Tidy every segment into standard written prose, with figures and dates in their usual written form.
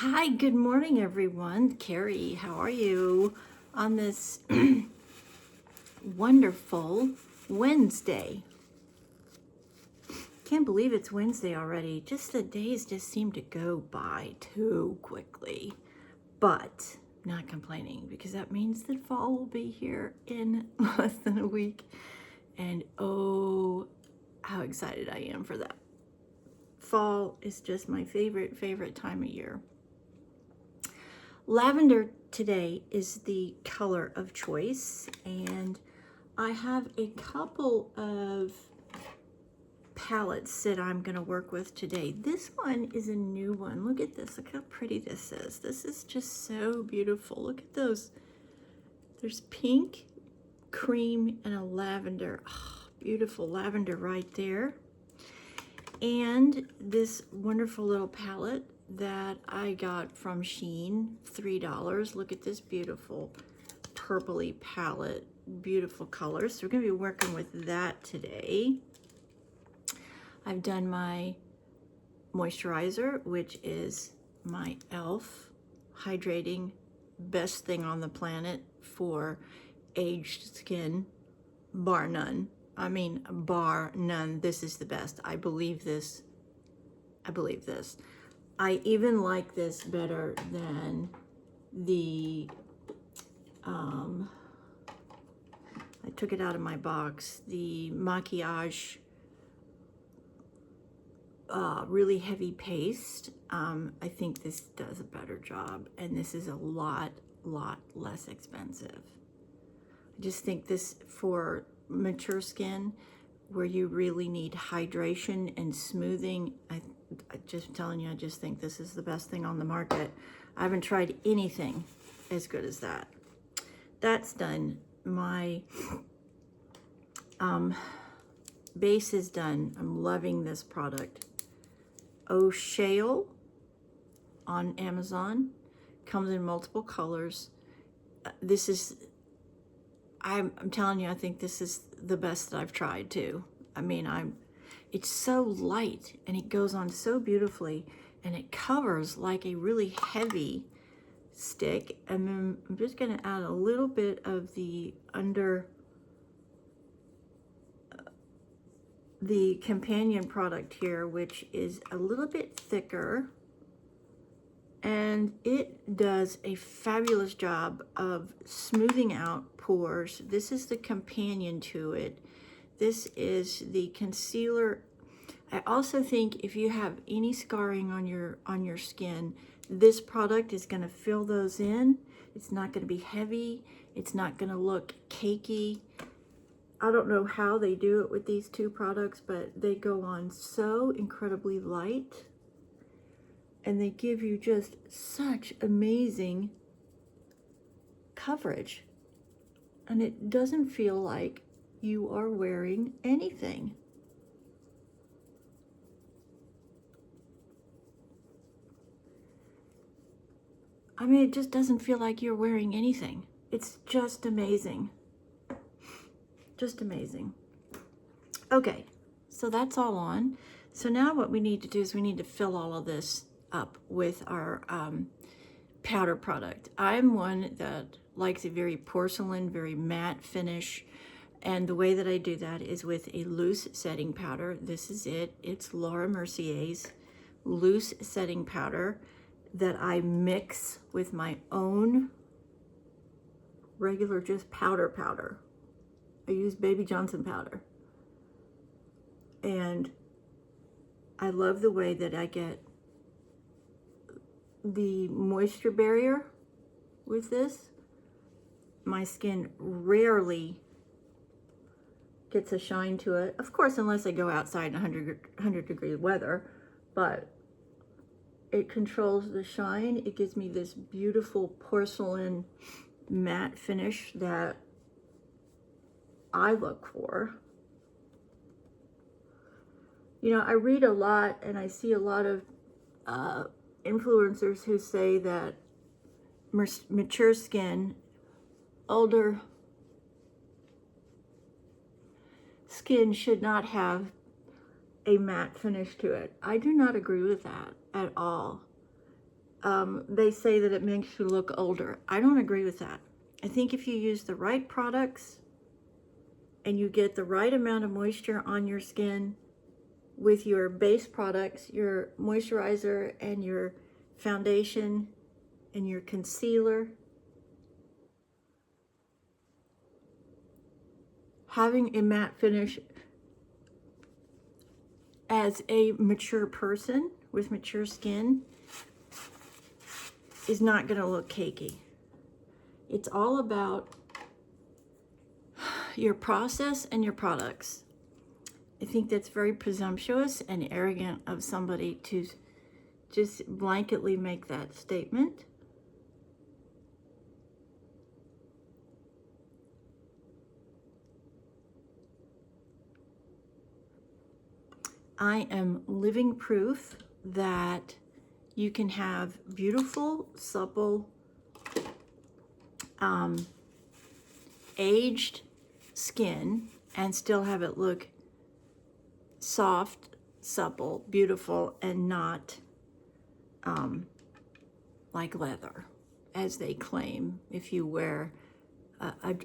Hi, good morning, everyone. Carrie, how are you on this wonderful Wednesday? Can't believe it's Wednesday already. Just the days just seem to go by too quickly. But not complaining because that means that fall will be here in less than a week. And oh, how excited I am for that. Fall is just my favorite time of year. Lavender today is the color of choice, and I have a couple of palettes that I'm going to work with today. This one is a new one. Look at this. Look how pretty this is. This is just so beautiful. Look at those. There's pink, cream, and a lavender. Oh, beautiful lavender right there. And this wonderful little palette that I got from Shein, $3. Look at this beautiful purpley palette, beautiful colors. So we're going to be working with that today. I've done my moisturizer, which is my e.l.f. hydrating, best thing on the planet for aged skin, bar none. I mean, bar none. This is the best. I believe this. I even like this better than the, I took it out of my box, the Maquillage really heavy paste. I think this does a better job, and this is a lot less expensive. I just think this for mature skin where you really need hydration and smoothing, I just telling you, I just think this is the best thing on the market. I haven't tried anything as good as that. That's done. My base is done. I'm loving this product. Shale on Amazon. Comes in multiple colors. This is, I'm telling you, I think this is the best that I've tried too. I mean, it's so light and it goes on so beautifully, and it covers like a really heavy stick. And then I'm just going to add a little bit of the the companion product here, which is a little bit thicker, and it does a fabulous job of smoothing out pores. This is the companion to it. This is the concealer. I also think if you have any scarring on your skin, this product is going to fill those in. It's not going to be heavy. It's not going to look cakey. I don't know how they do it with these two products, but they go on so incredibly light, and they give you just such amazing coverage. And it doesn't feel like you are wearing anything. I mean, it just doesn't feel like you're wearing anything. It's just amazing. Just amazing. Okay, so that's all on. So now what we need to do is we need to fill all of this up with our powder product. I'm one that likes a very porcelain, very matte finish. And the way that I do that is with a loose setting powder. This is it. It's Laura Mercier's loose setting powder that I mix with my own regular just powder. I use Baby Johnson powder. And I love the way that I get the moisture barrier with this. My skin rarely gets a shine to it. Of course, unless I go outside in 100 degree weather, but it controls the shine. It gives me this beautiful porcelain matte finish that I look for. You know, I read a lot and I see a lot of influencers who say that mature skin, older skin should not have a matte finish to it. I do not agree with that at all. they say that it makes you look older. I don't agree with that. I think if you use the right products and you get the right amount of moisture on your skin with your base products, your moisturizer and your foundation and your concealer, having a matte finish as a mature person with mature skin is not going to look cakey. It's all about your process and your products. I think that's very presumptuous and arrogant of somebody to just blanketly make that statement. I am living proof that you can have beautiful, supple, aged skin and still have it look soft, supple, beautiful, and not like leather, as they claim if you wear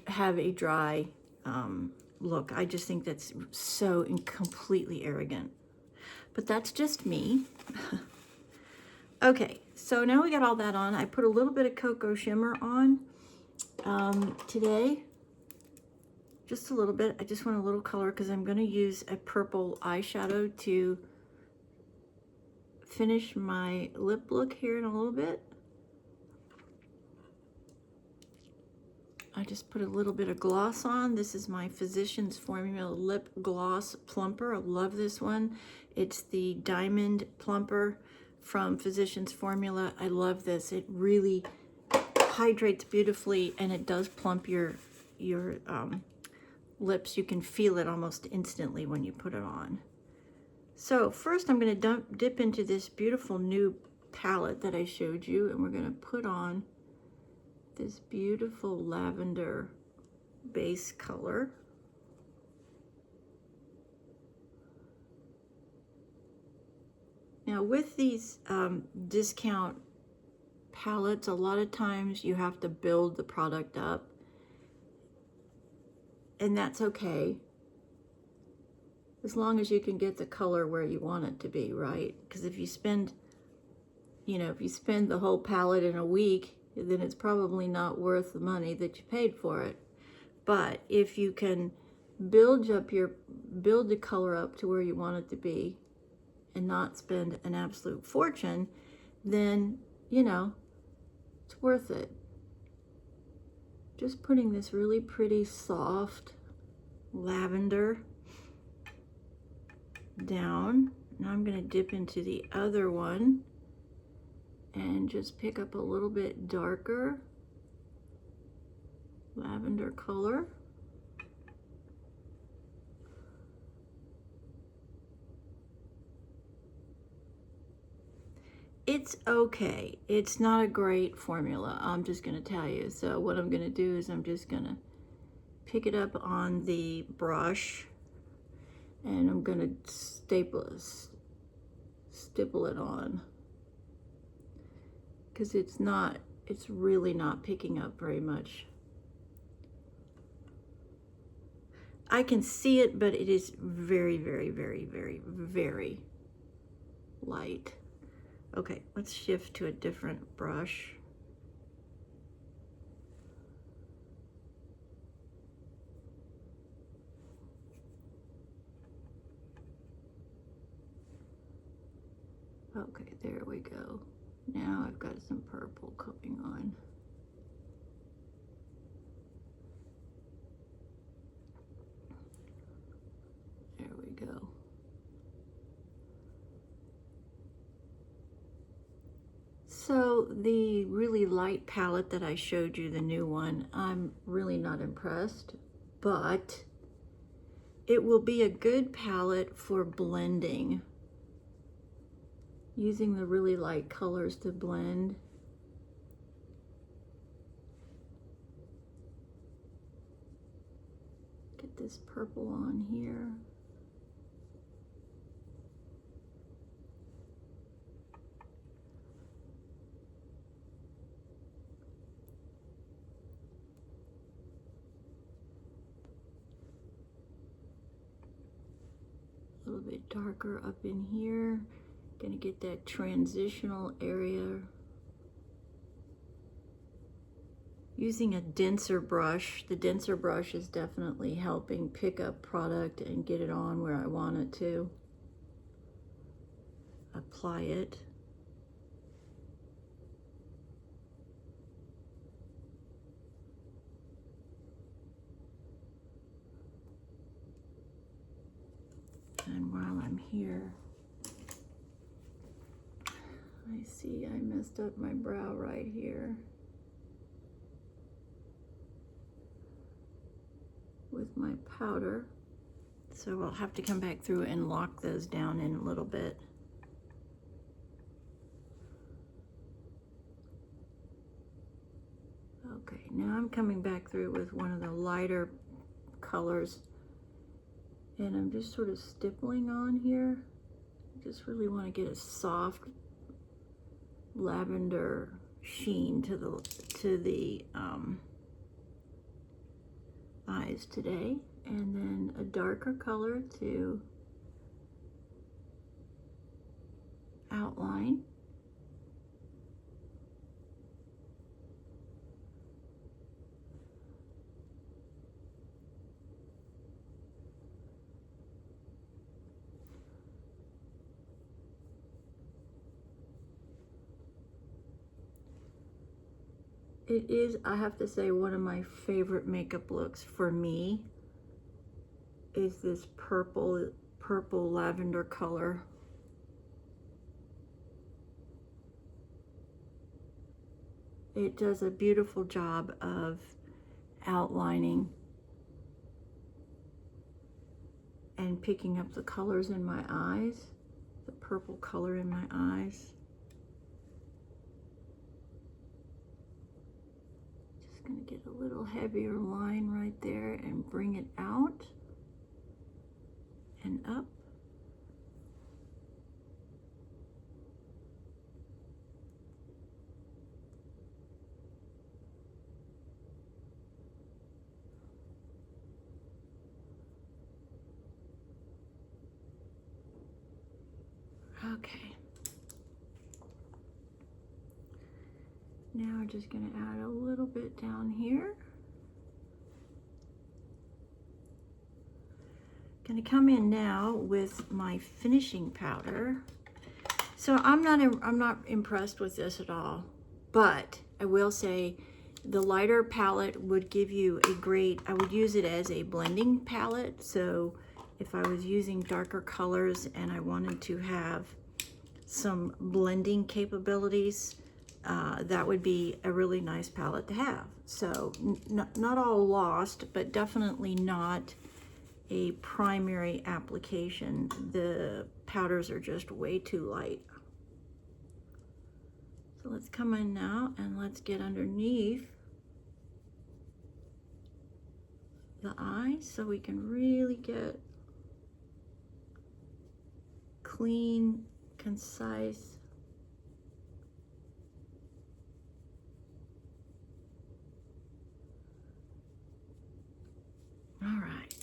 have a dry look. I just think that's so completely arrogant. But that's just me. Okay, so now we got all that on. I put a little bit of cocoa shimmer on today. Just a little bit. I just want a little color because I'm going to use a purple eyeshadow to finish my lip look here in a little bit. I just put a little bit of gloss on. This is my Physicians Formula Lip Gloss Plumper. I love this one. It's the Diamond Plumper from Physicians Formula. I love this. It really hydrates beautifully and it does plump your lips. You can feel it almost instantly when you put it on. So first I'm going to dip into this beautiful new palette that I showed you, and we're going to put on this beautiful lavender base color. Now with these discount palettes, a lot of times you have to build the product up, and that's okay as long as you can get the color where you want it to be, right? Because if you spend, if you spend the whole palette in a week, then it's probably not worth the money that you paid for it. But if you can build the color up to where you want it to be and not spend an absolute fortune, then it's worth it. Just putting this really pretty soft lavender down. Now I'm going to dip into the other one and just pick up a little bit darker lavender color. It's okay. It's not a great formula, I'm just going to tell you. So what I'm going to do is I'm just going to pick it up on the brush and I'm going to stipple it on, because it's really not picking up very much. I can see it, but it is very, very, very, very, very light. Okay, let's shift to a different brush. Okay, there we go. Now I've got some purple coming on. There we go. So the really light palette that I showed you, the new one, I'm really not impressed, but it will be a good palette for blending. Using the really light colors to blend. Get this purple on here. darker up in here. Gonna get that transitional area. Using a denser brush. The denser brush is definitely helping pick up product and get it on where I want it to. Apply it. And while I'm here, I see I messed up my brow right here with my powder. So I'll have to come back through and lock those down in a little bit. Okay, now I'm coming back through with one of the lighter colors, and I'm just sort of stippling on here. I just really want to get a soft lavender sheen to the eyes today, and then a darker color to outline. It is, I have to say, one of my favorite makeup looks for me is this purple lavender color. It does a beautiful job of outlining and picking up the colors in my eyes, the purple color in my eyes. Just gonna get a little heavier line right there and bring it out and up. Okay. Now we're just going to add a little bit down here. Going to come in now with my finishing powder. So I'm not impressed with this at all, but I will say the lighter palette would give you a great, I would use it as a blending palette. So if I was using darker colors and I wanted to have some blending capabilities, that would be a really nice palette to have. So not all lost, but definitely not a primary application. The powders are just way too light. So let's come in now and let's get underneath the eye so we can really get clean, concise. All right.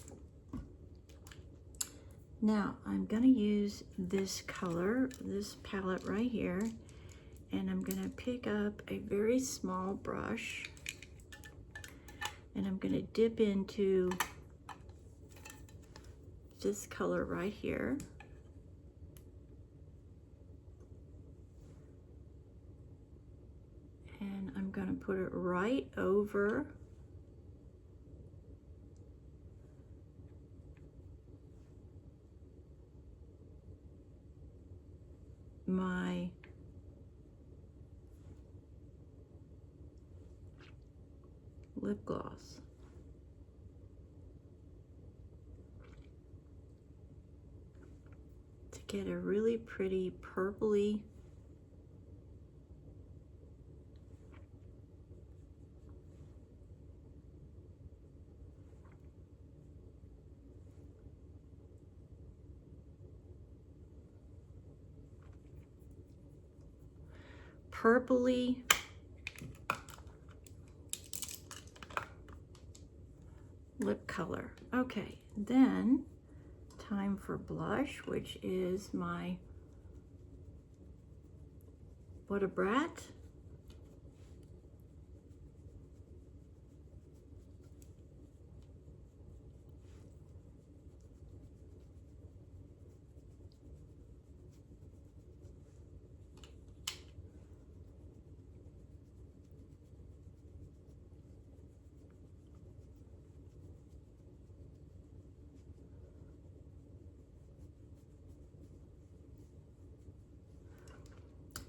Now I'm going to use this color, this palette right here, and I'm going to pick up a very small brush and I'm going to dip into this color right here. And I'm going to put it right over my lip gloss. To get a really pretty purpley lip color. Okay, then time for blush, which is my What a Brat.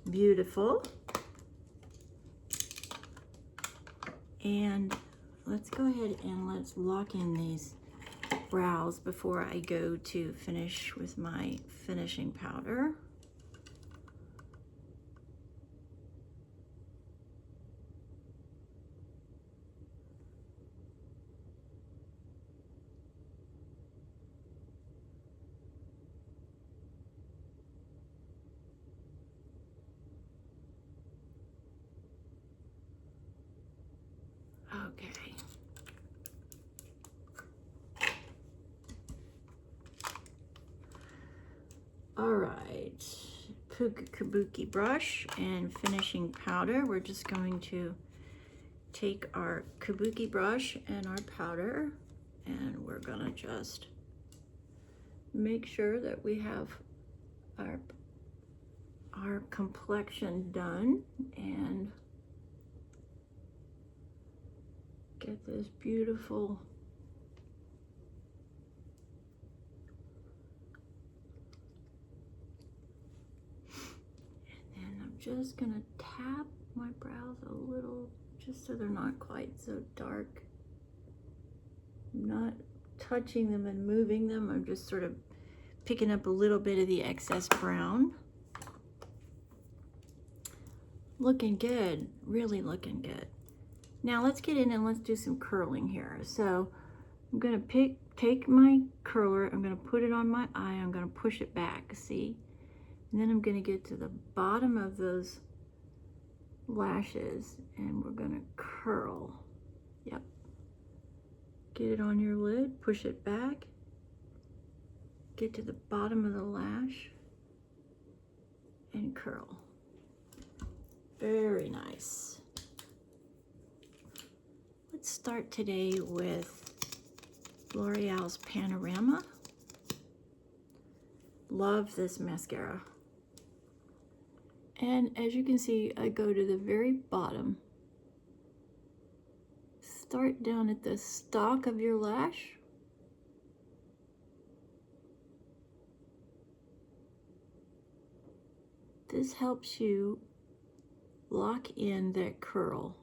Beautiful. And let's go ahead and let's lock in these brows before I go to finish with my finishing powder. Okay. All right, kabuki brush and finishing powder. We're just going to take our kabuki brush and our powder, and we're gonna just make sure that we have our complexion done and get this beautiful just gonna tap my brows a little, just so they're not quite so dark. I'm not touching them and moving them. I'm just sort of picking up a little bit of the excess brown. Looking good, really looking good. Now let's get in and let's do some curling here. So I'm gonna take my curler, I'm gonna put it on my eye, I'm gonna push it back, see? And then I'm gonna get to the bottom of those lashes and we're gonna curl. Yep. Get it on your lid, push it back, get to the bottom of the lash and curl. Very nice. Let's start today with L'Oreal's Panorama. Love this mascara. And as you can see, I go to the very bottom. Start down at the stalk of your lash. This helps you lock in that curl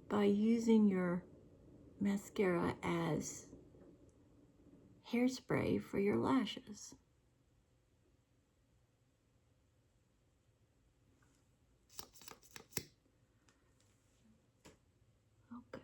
by using your mascara as hairspray for your lashes. Okay.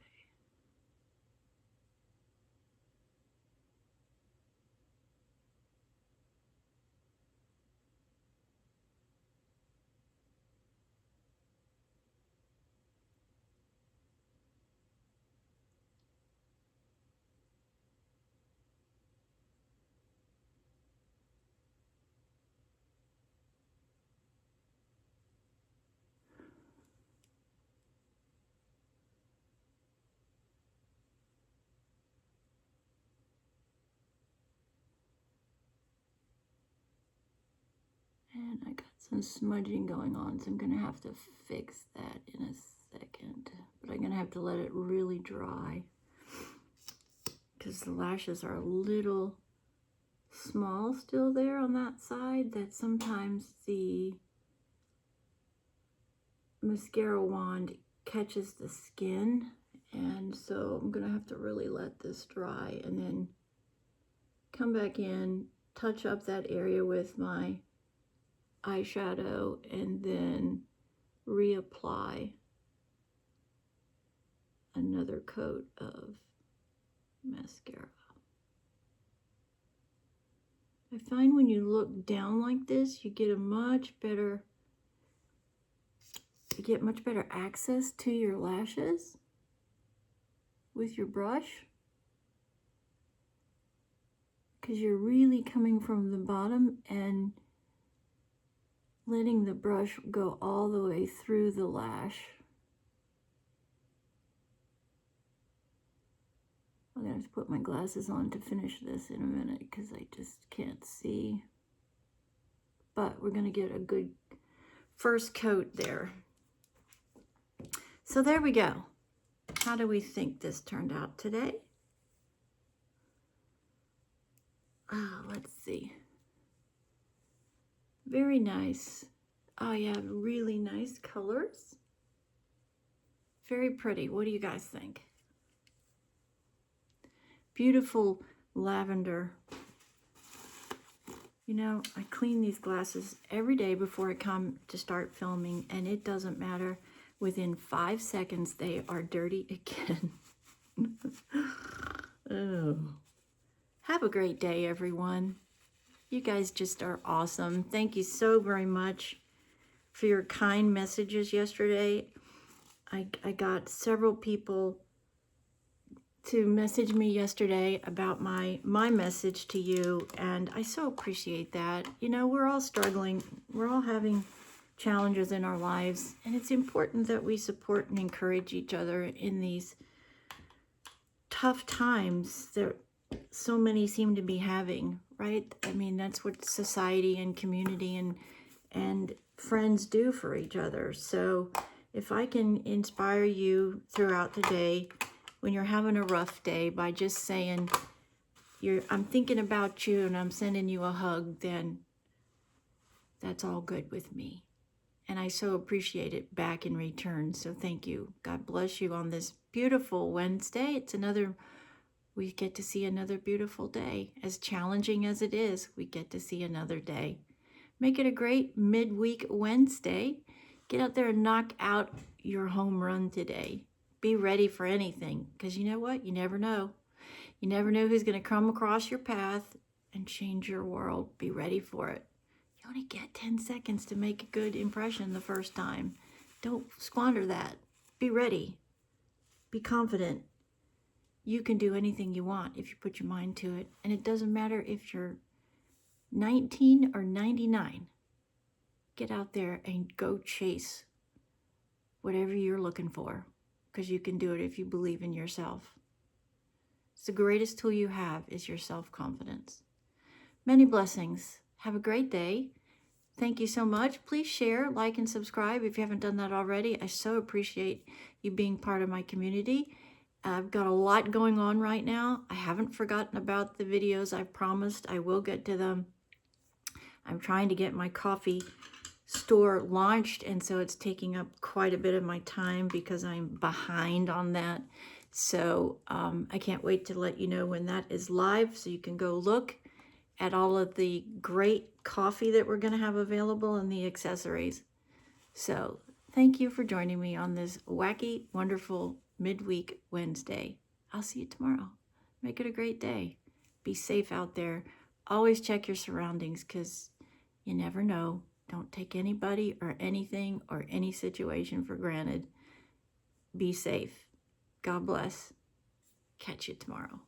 And I got some smudging going on, so I'm gonna have to fix that in a second. But I'm gonna have to let it really dry because the lashes are a little small still there on that side, that sometimes the mascara wand catches the skin. And so I'm gonna have to really let this dry and then come back in, touch up that area with my eyeshadow, and then reapply another coat of mascara. I find when you look down like this, you get much better access to your lashes with your brush. because you're really coming from the bottom and letting the brush go all the way through the lash. I'm going to have to put my glasses on to finish this in a minute because I just can't see. But we're going to get a good first coat there. So there we go. How do we think this turned out today? Let's see. Very nice. Oh yeah, really nice colors. Very pretty. What do you guys think? Beautiful lavender. You know, I clean these glasses every day before I come to start filming, and it doesn't matter. Within 5 seconds, they are dirty again. Oh. Have a great day, everyone. You guys just are awesome. Thank you so very much for your kind messages yesterday. I got several people to message me yesterday about my message to you, and I so appreciate that. You know, we're all struggling. We're all having challenges in our lives, and it's important that we support and encourage each other in these tough times that so many seem to be having, right? I mean, that's what society and community and friends do for each other. So if I can inspire you throughout the day when you're having a rough day by just saying, I'm thinking about you and I'm sending you a hug, then that's all good with me. And I so appreciate it back in return. So thank you. God bless you on this beautiful Wednesday. We get to see another beautiful day. As challenging as it is, we get to see another day. Make it a great midweek Wednesday. Get out there and knock out your home run today. Be ready for anything, because you know what? You never know. You never know who's going to come across your path and change your world. Be ready for it. You only get 10 seconds to make a good impression the first time. Don't squander that. Be ready. Be confident. You can do anything you want if you put your mind to it. And it doesn't matter if you're 19 or 99. Get out there and go chase whatever you're looking for, because you can do it if you believe in yourself. It's the greatest tool you have is your self-confidence. Many blessings. Have a great day. Thank you so much. Please share, like, and subscribe if you haven't done that already. I so appreciate you being part of my community. I've got a lot going on right now. I haven't forgotten about the videos. I promised I will get to them. I'm trying to get my coffee store launched, and so it's taking up quite a bit of my time because I'm behind on that. So I can't wait to let you know when that is live, so you can go look at all of the great coffee that we're going to have available and the accessories. So thank you for joining me on this wacky, wonderful midweek Wednesday. I'll see you tomorrow. Make it a great day. Be safe out there. Always check your surroundings, because you never know. Don't take anybody or anything or any situation for granted. Be safe. God bless. Catch you tomorrow.